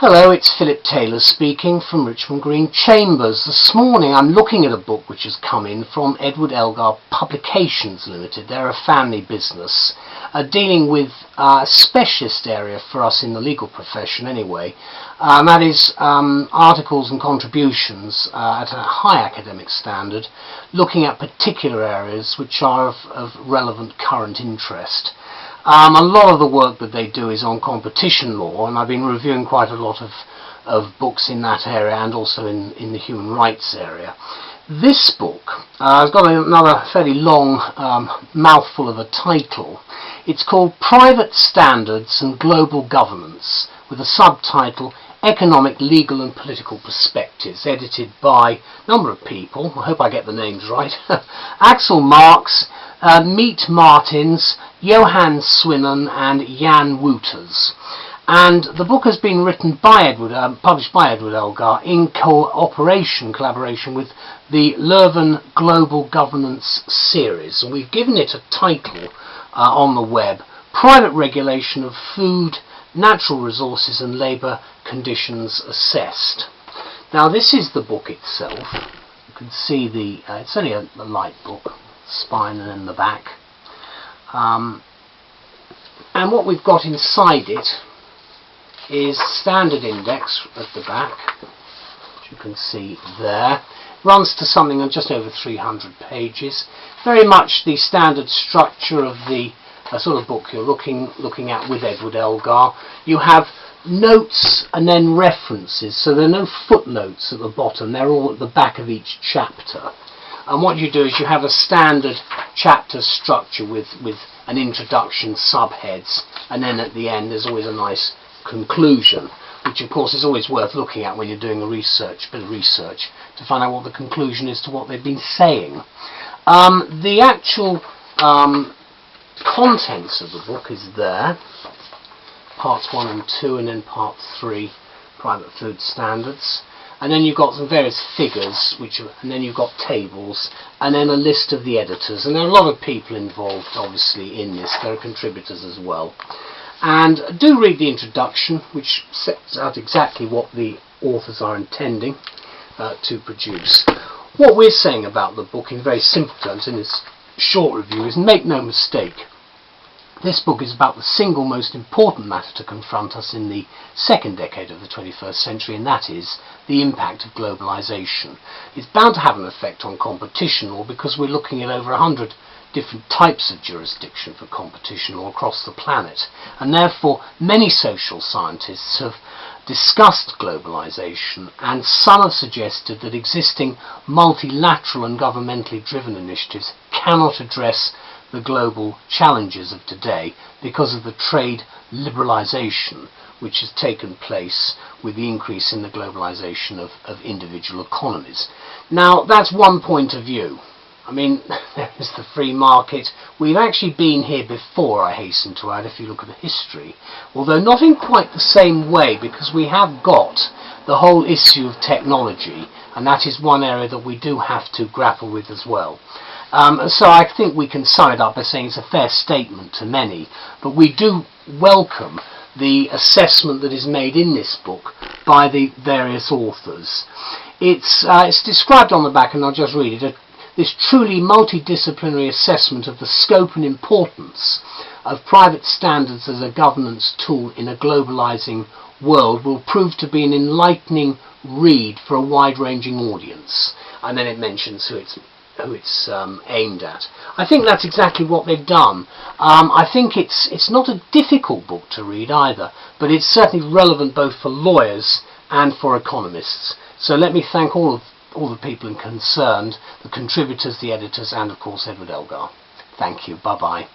Hello, it's Philip Taylor speaking from Richmond Green Chambers. This morning I'm looking at a book which has come in from Edward Elgar Publications Limited. They're a family business dealing with a specialist area for us in the legal profession anyway. That is articles and contributions at a high academic standard, looking at particular areas which are of relevant current interest. A lot of the work that they do is on competition law, and I've been reviewing quite a lot of books in that area and also in the human rights area. This book has got another fairly long mouthful of a title. It's called Private Standards and Global Governance, with a subtitle Economic, Legal and Political Perspectives, edited by a number of people. I hope I get the names right. Axel Marx, Meet Martins, Johan Swinnen and Jan Wouters. And the book has been written by published by Edward Elgar in collaboration with the Leuven Global Governance Series. And we've given it a title on the web, Private Regulation of Food, Natural Resources and Labour Conditions Assessed. Now this is the book itself. You can see it's only a light book, spine and then the back. And what we've got inside it is standard index at the back, which you can see there. Runs to something of just over 300 pages. Very much the standard structure of the sort of book you're looking at with Edward Elgar. You have notes and then references, so there are no footnotes at the bottom, they're all at the back of each chapter. And what you do is you have a standard chapter structure with an introduction, subheads, and then at the end there's always a nice conclusion, which of course is always worth looking at when you're doing a bit of research to find out what the conclusion is to what they've been saying. The actual contents of the book is there, parts 1 and 2, and then part 3, private food standards. And then you've got some various figures, and then you've got tables, and then a list of the editors. And there are a lot of people involved, obviously, in this. There are contributors as well. And do read the introduction, which sets out exactly what the authors are intending to produce. What we're saying about the book, in very simple terms, in this short review, is make no mistake. This book is about the single most important matter to confront us in the second decade of the 21st century, and that is the impact of globalization. It's bound to have an effect on competition law because we're looking at over 100 different types of jurisdiction for competition law across the planet, and therefore many social scientists have discussed globalization, and some have suggested that existing multilateral and governmentally driven initiatives cannot address the global challenges of today because of the trade liberalisation which has taken place with the increase in the globalisation of individual economies. Now that's one point of view. I mean, there is the free market. We've actually been here before, I hasten to add, if you look at the history, although not in quite the same way, because we have got the whole issue of technology, and that is one area that we do have to grapple with as well. So I think we can sum it up by saying it's a fair statement to many, but we do welcome the assessment that is made in this book by the various authors. It's described on the back, and I'll just read it. This truly multidisciplinary assessment of the scope and importance of private standards as a governance tool in a globalizing world will prove to be an enlightening read for a wide-ranging audience. And then it mentions who it's aimed at. I think that's exactly what they've done. I think it's not a difficult book to read either, but it's certainly relevant both for lawyers and for economists. So let me thank all the people concerned, the contributors, the editors, and of course Edward Elgar. Thank you. Bye-bye.